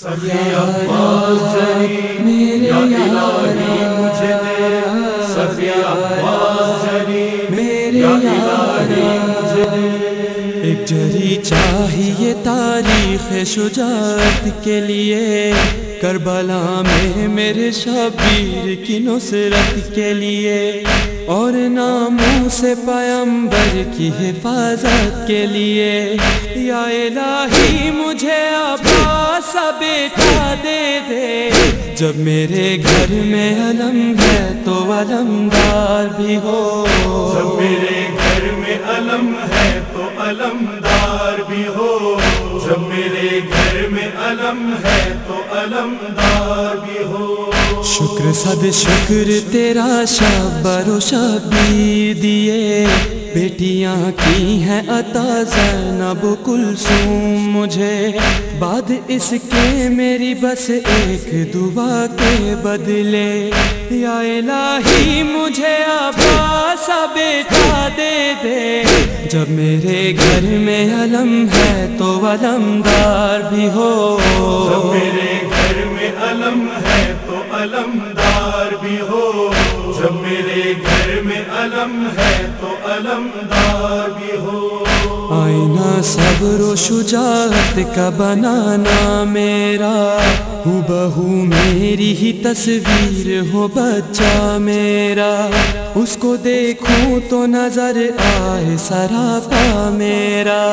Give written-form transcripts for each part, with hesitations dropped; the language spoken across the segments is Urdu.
سخی عباس جری یا الہی مجھے دے، سخی عباس جری یا الہی مجھے دے۔ ایک جری چاہیے تاریخ شجاعت کے لیے، کربلا میں میرے شبیر کی نصرت کے لیے، اور ناموس پیغمبر کی حفاظت کے لیے۔ یا الہی مجھے عباس بیٹا دے دے، جب میرے گھر میں علم ہے تو علمدار بھی ہو، جب میرے گھر میں علم ہے تو علمدار بھی ہو، جب میرے گھر میں علم ہے تو علمدار بھی ہو۔ شکر صد شکر تیرا شبر و شبیر دیے، بیٹیاں کی ہیں عطا زینب و کلثوم مجھے، بعد اس کے میری بس ایک دعا کے بدلے۔ یا الہی مجھے عباس بیٹا دے دے، جب میرے گھر میں علم ہے تو علمدار بھی ہو، جب میرے گھر میں علم ہے تو علمدار بھی ہو، جب میرے گھر میں علم ہے تو علمدار بھی ہو۔ آئینہ صبر و شجاعت کا بنانا میرا، ہو بہو میری ہی تصویر ہو بچہ میرا، اس کو دیکھوں تو نظر آئے سراپا میرا۔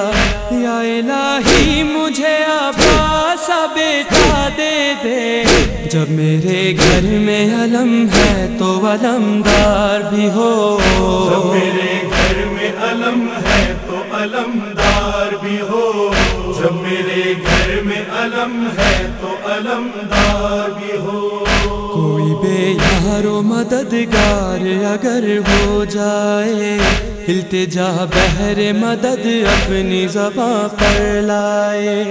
یا الہی مجھے عباس بیٹا دے دے، جب میرے گھر میں علم ہے تو علمدار بھی ہو، جب میرے گھر میں علم ہے تو علمدار بھی ہو، جب میرے گھر میں علم ہے تو علمدار بھی ہو۔ کوئی بے یار و مددگار اگر ہو جائے، التجا بہر مدد اپنی زباں پر لائے،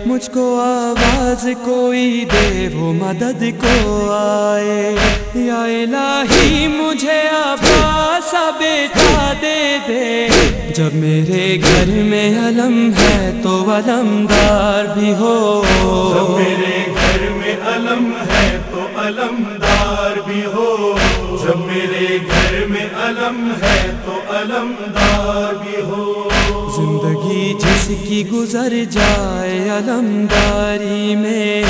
مجھ کو آواز کوئی دے وہ مدد کو آئے۔ یا الہی مجھے عباس بیٹا دے دے، جب میرے گھر میں علم ہے تو علمدار بھی ہو، جب میرے گھر میں علم ہے تو علمدار بھی ہو، جب میرے گھر میں علم ہے تو علمدار بھی ہو۔ زندگی جس کی گزر جائے علمداری میں،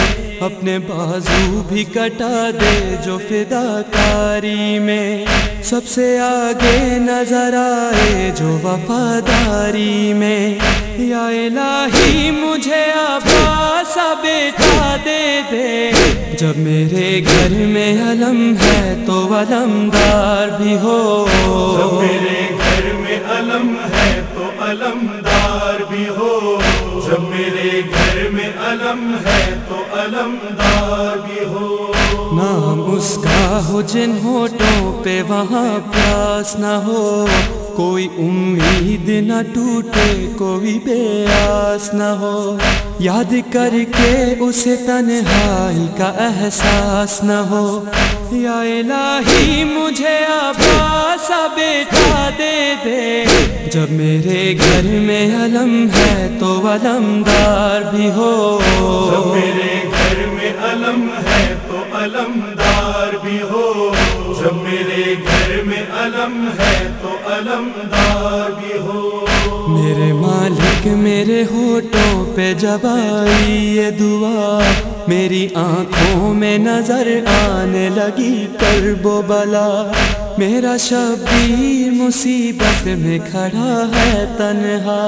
اپنے بازو بھی کٹا دے جو فداکاری میں، سب سے آگے نظر آئے جو وفاداری میں۔ یا الہی مجھے عباس بیٹا دے دے، جب میرے گھر میں علم ہے تو علمدار بھی ہو، جب میرے گھر میں علم ہے تو علمدار بھی ہو، جب میرے گھر میں علم ہے تو علمدار بھی ہو۔ نام اس کا ہو جن ہونٹوں پہ وہاں پیاس نہ ہو، کوئی امید نہ ٹوٹے کوئی بے آس نہ ہو، یاد کر کے اسے تنہائی کا احساس نہ ہو۔ یا الہی مجھے عباس بیٹا دے دے، جب میرے گھر میں علم ہے تو علمدار بھی ہو، جب میرے گھر میں علم ہے تو علمدار بھی ہو، جب میرے گھر میں علم ہے تو علمدار بھی ہو۔ میرے مالک میرے ہونٹوں پہ جب آئی یہ دعا، میری آنکھوں میں نظر آنے لگی کرب و بلا، میرا شبیر مصیبت میں کھڑا ہے تنہا۔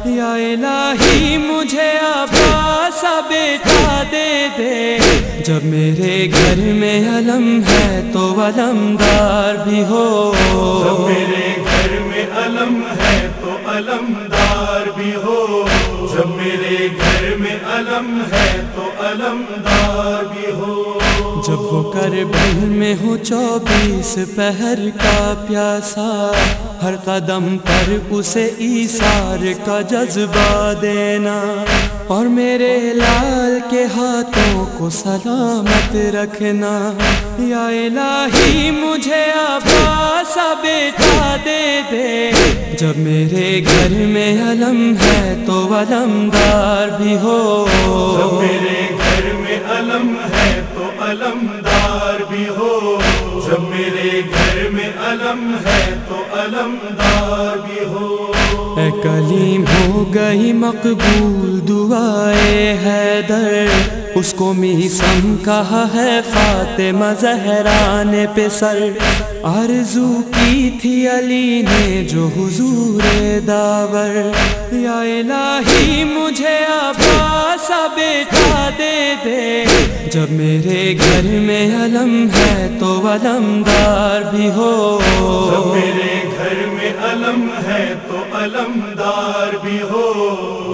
یا الہی مجھے عباس بیٹا دے دے، جب میرے گھر میں علم ہے تو علمدار بھی ہو، جب میرے گھر میں علم ہے تو علمدار بھی ہو، جب میرے گھر میں علم ہے تو علمدار بھی ہو۔ جب وہ کربل میں ہو 24 پہر کا پیاسا، ہر قدم پر اسے ایثار کا جذبہ دینا، اور میرے لال کے ہاتھوں کو سلامت رکھنا۔ یا الہی مجھے عباس بیٹا دے دے، جب میرے گھر میں علم ہے تو علمدار بھی ہو، جب میرے گھر میں میرے گھر میں علم ہے تو علمدار بھی ہو۔ اے کلیم ہو گئی مقبول دعائے حیدر، اس کو میثم کہا ہے فاطمہ زہرا نے پسر، آرزو کی تھی علی نے جو حضور داور، یا الہی مجھے عباس بیٹا دے دے، جب میرے گھر میں علم ہے تو علمدار بھی ہو۔ جب میرے گھر میں علم ہے تو علمدار بھی ہو،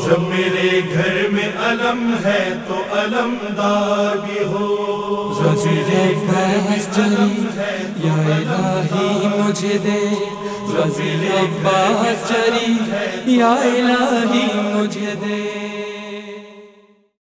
جب میرے گھر میں علم ہے تو علمدار بھی ہو۔ وزیر عباس جری یا الہی مجھے دے، وزیر عباس جری یا الہی مجھے دے۔